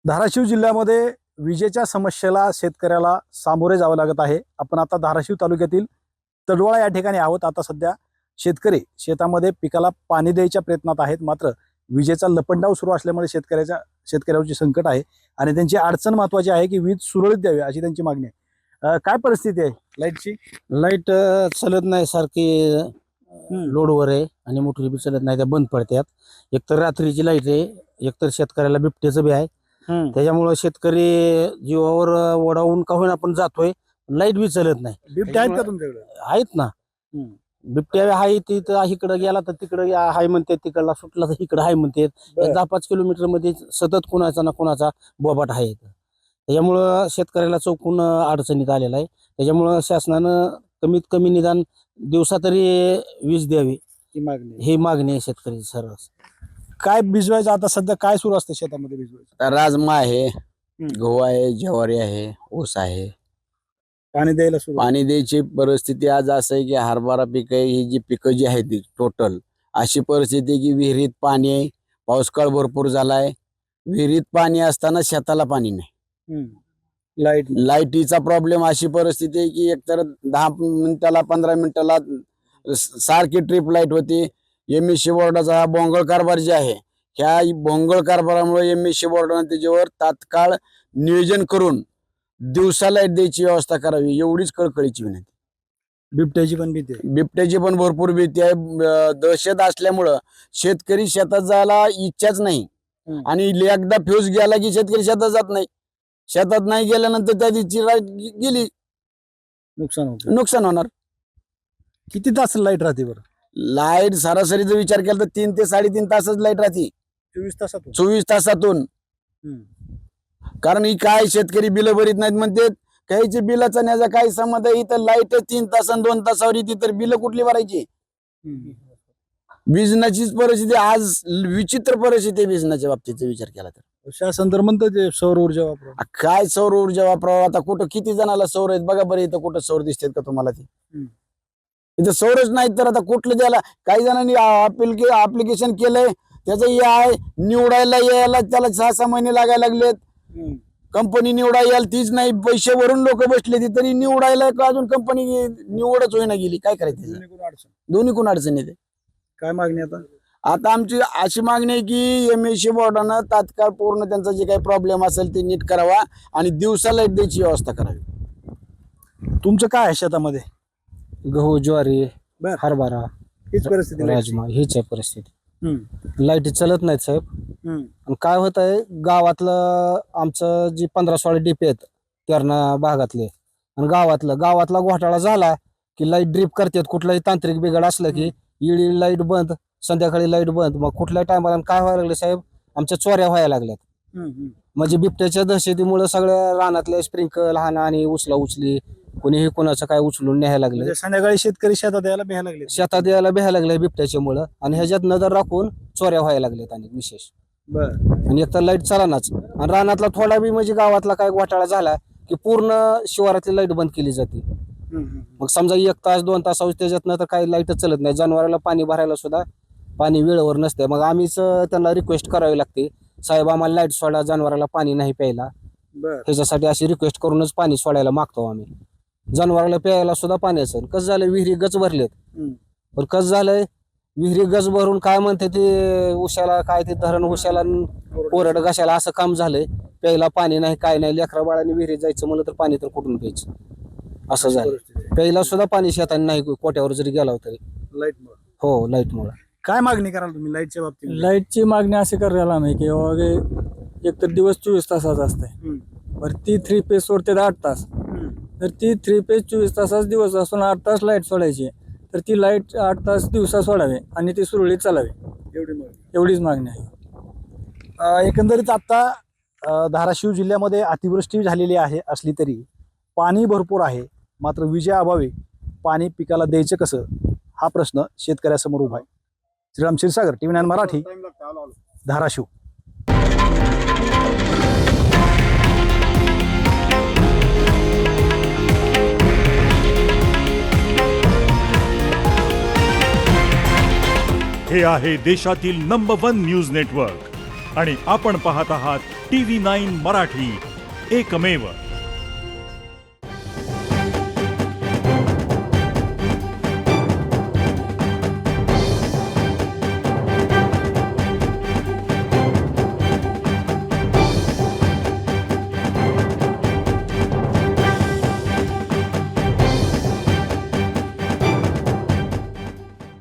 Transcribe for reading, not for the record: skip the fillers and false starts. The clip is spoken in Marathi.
धाराशिव जिल्ह्यामध्ये विजेच्या समस्येला शेतकऱ्याला सामोरे जावं लागत आहे. आपण आता धाराशिव तालुक्यातील तडवळा या ठिकाणी आहोत. आता सध्या शेतकरी शेतामध्ये पिकाला पाणी द्यायच्या प्रयत्नात आहेत. मात्र विजेचा लपंडाव सुरू असल्यामुळे शेतकऱ्यावरची संकट आहे आणि त्यांची अडचण महत्वाची आहे की वीज सुरळीत द्यावी अशी त्यांची मागणी आहे. काय परिस्थिती आहे लाईटची? लाईट चालत नाही, सारखी लोडवर आहे आणि मोटरी बी चालत नाही, त्या बंद पडतात. एकतर रात्रीची लाईट आहे, एकतर शेतकऱ्याला बिबट्याचं बी आहे. त्याच्यामुळं शेतकरी जीवावर ओढावून का होईना आपण जातोय, लाईट बी चालत नाही. बिबटे आहेत का तुमच्याकडे? आहेत ना, बिबट्या आहे तिथं, इकडं गेला तर तिकडं हाय म्हणते, तिकडला सुटला तर इकडं हाय म्हणते. 10-5 किलोमीटर मध्ये सतत कोणाचा ना कोणाचा बोबाट आहे. त्याच्यामुळं शेतकऱ्याला चौकून अडचणीत आलेला आहे. त्याच्यामुळं शासनानं कमीत कमी निदान दिवसा तरी वीज द्यावी ही मागणी आहे शेतकरी सर्रास. काय भिजवायचं आता सध्या काय सुरू असतं शेतामध्ये भिजवायचं? आता राजमा आहे, गहू आहे, ज्वारी आहे, ऊस आहे. पाणी द्यायला सुरू पाणी द्यायची परिस्थिती आज असं आहे की हरभरा पीक आहे, ही जी पिकं जी आहेत टोटल अशी परिस्थिती की विहिरीत पाणी आहे, पाऊसकाळ भरपूर झालाय, विहिरीत पाणी असताना शेताला पाणी नाही. लाईटीचा प्रॉब्लेम, अशी परिस्थिती आहे की एकतर 10 मिनिटाला 15 मिनिटाला सारखी ट्रिप लाईट होती. एमएससी बोर्डाचा हा भोंगळ कारभार जे आहे, ह्या भोंगळ कारभारामुळे एमएससी बोर्डाने त्याच्यावर तात्काळ नियोजन करून दिवसा लाईट द्यायची व्यवस्था करावी, एवढीच कळकळीची विनंती. बिबट्याची पण भीती आहे. बिबट्याची पण भरपूर भीती आहे. दहशत असल्यामुळं शेतकरी शेतात जायला इच्छाच नाही आणि एकदा फ्यूज गेला की शेतकरी शेतात जात नाही. शेतात नाही गेल्यानंतर त्या दिवशी लाईट गेली, नुकसान होणार. किती तास लाईट राहते बरं? लाईट सरासरी जर विचार केला तर 3 ते 3.5 तासच लाईट राहते 24 तासातून. कारण ही काय शेतकरी बिल भरीत नाहीत म्हणते, काहीचे बिलाचा न्याचा काही संबंध आहे. इथं लाईट 3 तास 2 तासावर येते तर बिल कुठली भरायची? वीजनाचीच परिस्थिती आज विचित्र परिस्थिती आहे वीजनाच्या बाबतीचा विचार केला तर. शासन तर म्हणतं ते सौर ऊर्जा वापरा. काय सौर ऊर्जा वापरावं? आता कुठं किती जणाला सौर आहेत बघा बरं, इथं कुठं सौर दिसतात का तुम्हाला? ते इथं सौरच नाहीत तर आता कुठलं द्यायला? काही जणांनी ऍप्लिकेशन केलंय, त्याचं आहे निवडायला यायला त्याला 6-6 महिने लागायला लागलेत. कंपनी निवडायला यायला तीच नाही, पैसे भरून लोक बसले ती तरी निवडायला का अजून कंपनी निवडच होईना गेली. काय करायचं? दोन्ही कोण अडचण येते. काय मागणी आता? आता आमची अशी मागणी आहे की एमएससी बोर्डानं तात्काळ पूर्ण त्यांचा जे काही प्रॉब्लेम असेल ते नीट करावा आणि दिवसा लाईट द्यायची व्यवस्था करावी. तुमचं काय आहे शेतामध्ये? गहू, ज्वारी, हरभरा, हीच परिस्थिती राजमा, हीच आहे परिस्थिती. लाईट चालत नाहीत साहेब. आणि काय होत आहे, गावातलं आमचं जी 15-16 डीपी आहेत तेरणा भागातले, आणि गावातला घोटाळा झाला की लाईट ड्रीप करतात. कुठलाही तांत्रिक बिघाड असलं की इळी लाईट बंद, संध्याकाळी लाईट बंद. मग कुठल्या टायमाला काय व्हायला लागले साहेब, आमच्या चोऱ्या व्हायला लागल्यात. म्हणजे बिबट्याच्या दहशतीमुळे सगळ्या रानातले स्प्रिंकल हाना आणि उचली कोणीही कोणाचं काय उचलून न्यायला लागले. संध्याकाळी शेतकरी शेतात यायला भ्यायला लागले बिबट्याच्यामुळं, आणि ह्याच्यात नजर राखून चोऱ्या व्हायला लागल्यात आणि विशेष. आणि एकतर लाईट चालनाच, आणि रानातला थोडा बी म्हणजे गावातला काय घोटाळा झाला की पूर्ण शिवारातली लाईट बंद केली जाते. मग समजा 1 तास 2 तास त्याच्यात तर काही लाईटच चालत नाही. जनावराला पाणी भरायला सुद्धा पाणी वेळेवर नसते. मग आम्हीच त्यांना रिक्वेस्ट करावी लागते, साहेब आम्हाला लाईट सोडा, जनावराला पाणी नाही प्यायला. ह्याच्यासाठी अशी रिक्वेस्ट करूनच पाणी सोडायला मागतो आम्ही. जनावराला प्यायला सुद्धा पाणी असेल. कसं झालं, विहिरी गच भरलेत. पण कसं झालंय, विहिरी गच भरून काय म्हणते ते उशाला, काय ते धरण उशाला कोरड घाशाला असं काम झालंय. प्यायला पाणी नाही, काय नाही. लेकरा बाळाने विहिरीत जायचं म्हणलं तर पाणी तर कुठून प्यायचं, असं झालं. प्यायला सुद्धा पाणी शेताने नाही, कोट्यावर जरी गेला तरी हो लाईटमुळे. काय मागणी कराल तुम्ही लाईटच्या बाबतीत? लाईटची मागणी अशी करायला नाही की एक तर दिवस 24 तासाचा असते, बरं ती 3 फेज सोडते 8 तास. तर ती 3 फेज 24 तासाच दिवस असून 8 तास लाईट सोडायची, तर ती लाईट 8 तास दिवसा सोडावे आणि ती सुरळीत चालावी, एवढीच मागणी आहे. एकंदरीत आता धाराशिव जिल्ह्यामध्ये अतिवृष्टी झालेली आहे असली तरी पाणी भरपूर आहे. मात्र विजेअभावी पाणी पिकाला द्यायचं कसं, हा प्रश्न शेतकऱ्यासमोर उभा आहे. श्रीराम क्षीरसागर, TV9 मराठी, धाराशिव. हे आहे देशातील नंबर 1 न्यूज नेटवर्क आणि आपण पाहत आहात TV9 मराठी, एकमेव.